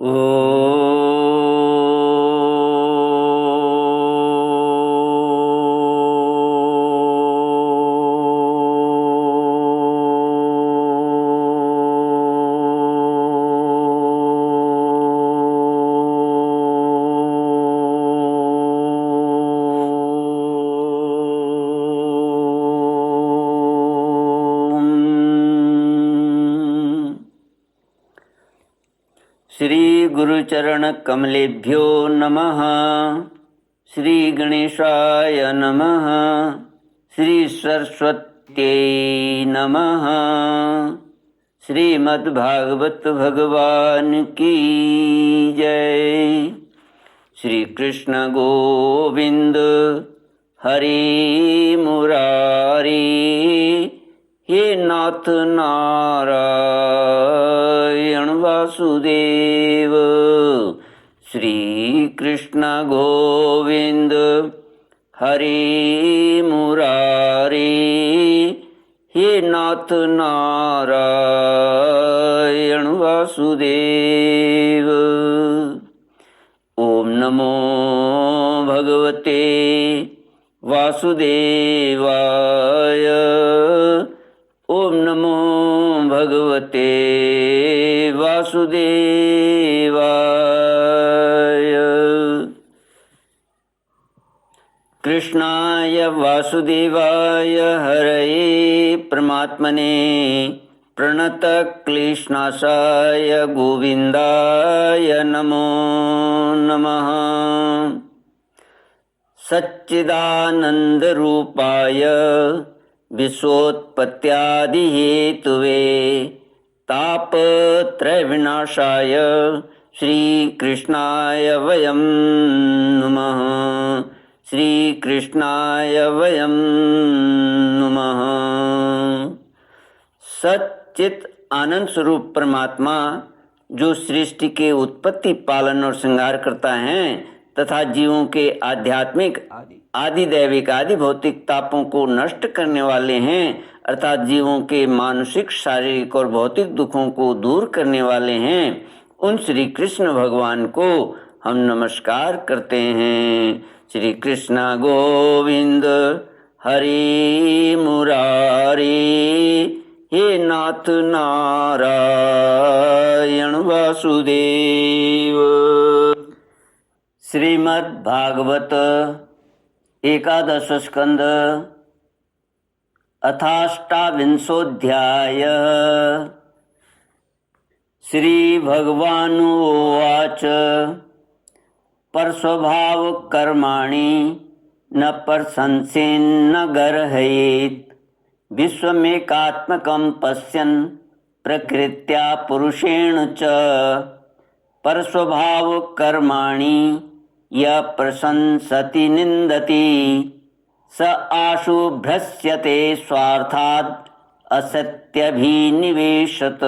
ओ श्री गुरुचरण कमलेभ्यो नमः। श्री गणेशाय नमः। श्री सरस्वत्यै नमः। श्रीमद्भागवत भगवान की जय। श्री कृष्ण गोविंद हरि मुरारी, हे नाथ नारायण वासुदेव। श्री कृष्ण गोविंद हरि मुरारी, हे नाथ नारायण वासुदेव। ओम नमो भगवते वासुदेवाय। ओम नमो भगवते वासुदेवाय। कृष्णाय वासुदेवाय हरये परमात्मने प्रणतक्लेशनाशाय गोविन्दाय नमो नमः। सच्चिदानन्दरूपाय विश्वोत्पत्त्यादिहेतुवे तापत्रयविनाशाय श्रीकृष्णाय वयं नमः। श्रीकृष्णाय वयं नमः। सच्चित आनंद स्वरूप परमात्मा जो सृष्टि के उत्पत्ति, पालन और श्रृंगार करता है तथा जीवों के आध्यात्मिक, आदि दैविक, आदि भौतिक तापों को नष्ट करने वाले हैं, अर्थात जीवों के मानसिक, शारीरिक और भौतिक दुखों को दूर करने वाले हैं, उन श्री कृष्ण भगवान को हम नमस्कार करते हैं। श्री कृष्ण गोविंद हरि मुरारी, हे नाथ नारायण वासुदेव। श्रीमद् भागवत एकादश स्कंद अथाष्टाविंशोऽध्याय। श्री भगवानुवाच परस्वभाव कर्माणि न प्रशंसेन्न गर्हयेत्, विश्वमेकात्मकं पश्यन् प्रकृत्या पुरुषेण च। परस्वभाव कर्माणि य प्रशंसति निन्दति, स आशु भ्रस्यते स्वार्थात् असत्यभिनिवेशत।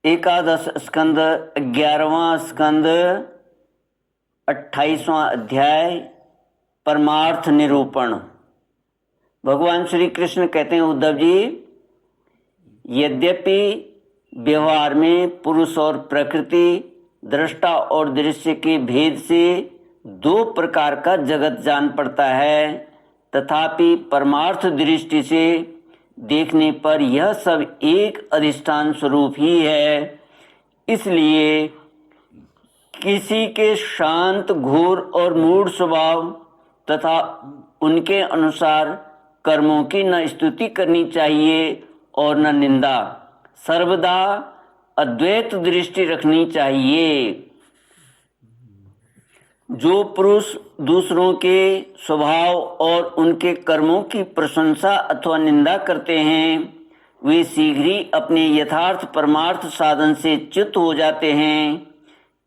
एकादश स्कंद 11वां स्कंद 28वां अध्याय परमार्थ निरूपण। भगवान श्री कृष्ण कहते हैं, उद्धव जी, यद्यपि व्यवहार में पुरुष और प्रकृति, दृष्टा और दृश्य के भेद से दो प्रकार का जगत जान पड़ता है, तथापि परमार्थ दृष्टि से देखने पर यह सब एक अधिष्ठान स्वरूप ही है। इसलिए किसी के शांत, घोर और मूढ़ स्वभाव तथा उनके अनुसार कर्मों की न स्तुति करनी चाहिए और न निंदा। सर्वदा अद्वैत दृष्टि रखनी चाहिए। जो पुरुष दूसरों के स्वभाव और उनके कर्मों की प्रशंसा अथवा निंदा करते हैं, वे शीघ्र ही अपने यथार्थ परमार्थ साधन से च्युत हो जाते हैं,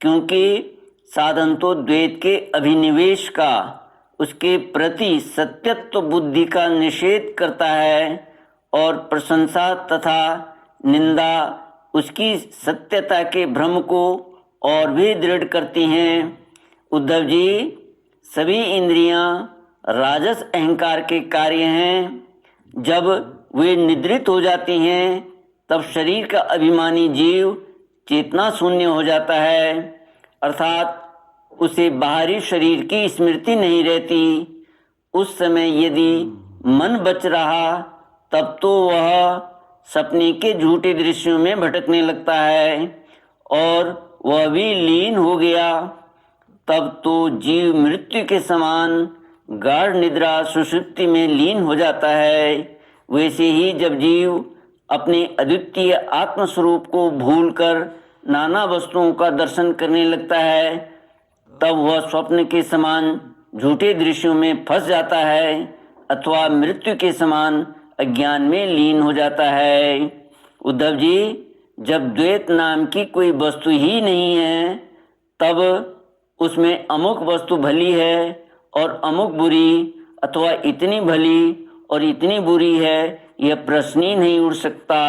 क्योंकि साधन तो द्वैत के अभिनिवेश का, उसके प्रति सत्यत्व बुद्धि का निषेध करता है, और प्रशंसा तथा निंदा उसकी सत्यता के भ्रम को और भी दृढ़ करती हैं। उद्धव जी, सभी इंद्रियां राजस अहंकार के कार्य हैं। जब वे निद्रित हो जाती हैं तब शरीर का अभिमानी जीव चेतना शून्य हो जाता है, अर्थात उसे बाहरी शरीर की स्मृति नहीं रहती। उस समय यदि मन बच रहा तब तो वह सपने के झूठे दृश्यों में भटकने लगता है और वह भी लीन हो गया। तब तो जीव मृत्यु के समान गाढ़ निद्रा सुषुप्ति में लीन हो जाता है। वैसे ही जब जीव अपने अद्वितीय आत्मस्वरूप को भूलकर नाना वस्तुओं का दर्शन करने लगता है, तब वह स्वप्न के समान झूठे दृश्यों में फंस जाता है अथवा मृत्यु के समान अज्ञान में लीन हो जाता है। उद्धव जी, जब द्वैत नाम की कोई वस्तु ही नहीं है, तब उसमें अमुक वस्तु भली है और अमुक बुरी, अथवा इतनी भली और इतनी बुरी है, यह प्रश्न ही नहीं उठ सकता।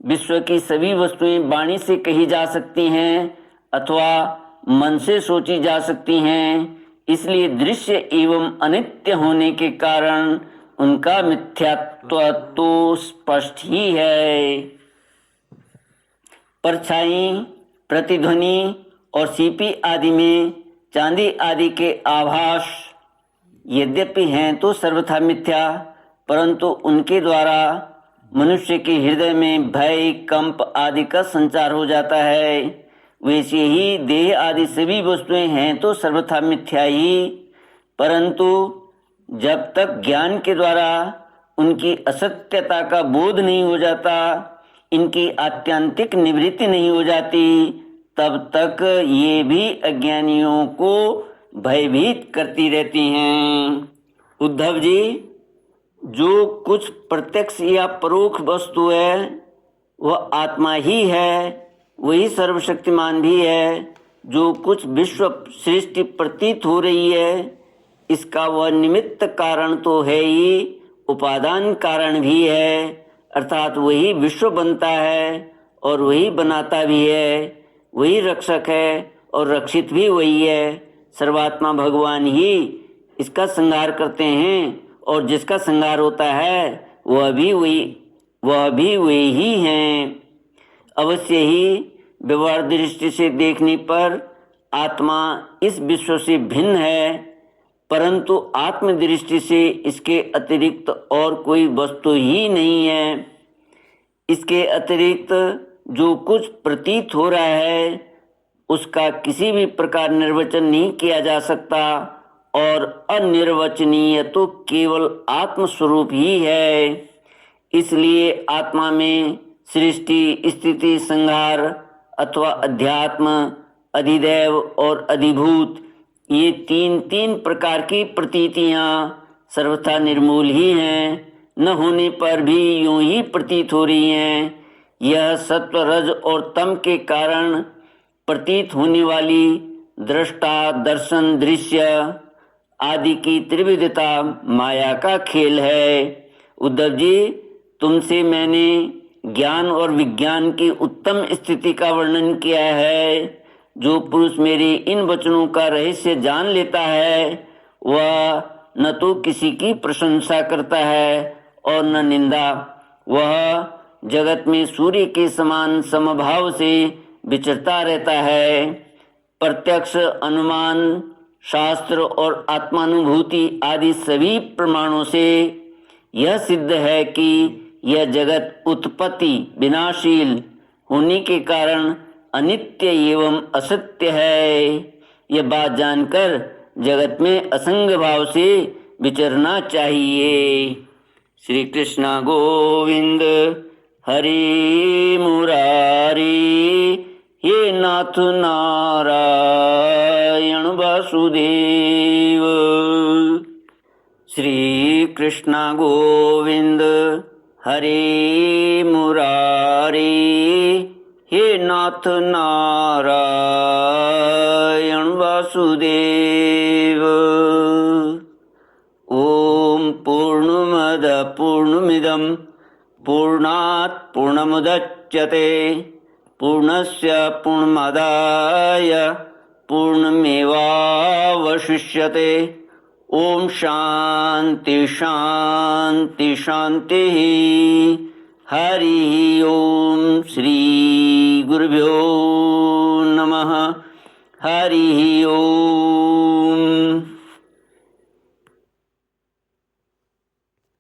विश्व की सभी वस्तुएं वाणी से कही जा सकती हैं अथवा मन से सोची जा सकती हैं, इसलिए दृश्य एवं अनित्य होने के कारण उनका मिथ्यात्व तो स्पष्ट ही है। परछाई, प्रतिध्वनि और सीपी आदि में चांदी आदि के आभास यद्यपि हैं तो सर्वथा मिथ्या, परंतु उनके द्वारा मनुष्य के हृदय में भय, कंप आदि का संचार हो जाता है। वैसे ही देह आदि सभी वस्तुएं हैं तो सर्वथा मिथ्या ही, परंतु जब तक ज्ञान के द्वारा उनकी असत्यता का बोध नहीं हो जाता, इनकी आत्यंतिक निवृत्ति नहीं हो जाती, तब तक ये भी अज्ञानियों को भयभीत करती रहती हैं। उद्धव जी, जो कुछ प्रत्यक्ष या परोक्ष वस्तु है वह आत्मा ही है, वही सर्वशक्तिमान भी है। जो कुछ विश्व सृष्टि प्रतीत हो रही है, इसका वह निमित्त कारण तो है ही, उपादान कारण भी है, अर्थात वही विश्व बनता है और वही बनाता भी है, वही रक्षक है और रक्षित भी वही है। सर्वात्मा भगवान ही इसका संहार करते हैं और जिसका संहार होता है वह भी वही ही हैं। अवश्य ही व्यवहार दृष्टि से देखने पर आत्मा इस विश्व से भिन्न है, परंतु आत्मदृष्टि से इसके अतिरिक्त और कोई वस्तु ही नहीं है। इसके अतिरिक्त जो कुछ प्रतीत हो रहा है उसका किसी भी प्रकार निर्वचन नहीं किया जा सकता और अनिर्वचनीय तो केवल आत्मस्वरूप ही है। इसलिए आत्मा में सृष्टि, स्थिति, संहार अथवा अध्यात्म, अधिदैव और अधिभूत, ये तीन प्रकार की प्रतीतियाँ सर्वथा निर्मूल ही हैं, न होने पर भी यूं ही प्रतीत हो रही हैं। यह सत्व, रज और तम के कारण प्रतीत होने वाली दृष्टा, दर्शन, दृश्य आदि की त्रिविधता माया का खेल है। उद्धव जी, तुमसे मैंने ज्ञान और विज्ञान की उत्तम स्थिति का वर्णन किया है। जो पुरुष मेरे इन वचनों का रहस्य जान लेता है वह न तो किसी की प्रशंसा करता है और न निंदा। वह जगत में सूर्य के समान समभाव से विचरता रहता है। प्रत्यक्ष, अनुमान, शास्त्र और आत्मानुभूति आदि सभी प्रमाणों से यह सिद्ध है कि यह जगत उत्पत्ति विनाशील होने के कारण अनित्य एवं असत्य है। यह बात जानकर जगत में असंग भाव से विचरना चाहिए। श्री कृष्ण गोविंद हरि मुरारी, हे नाथ नारायण वासुदेव। श्री कृष्ण गोविंद हरि मुरारी, हे नाथ नारायण वासुदेव। ओम पूर्णमद पूर्णमिदं पूर्णात् पूर्णमुदच्यते पूर्णस्य पूर्णमादाय पूर्णमेवावशिष्यते। ओम शांति शांति शांति। हरि श्री गुरुभ्यो नमः। हरि ओम।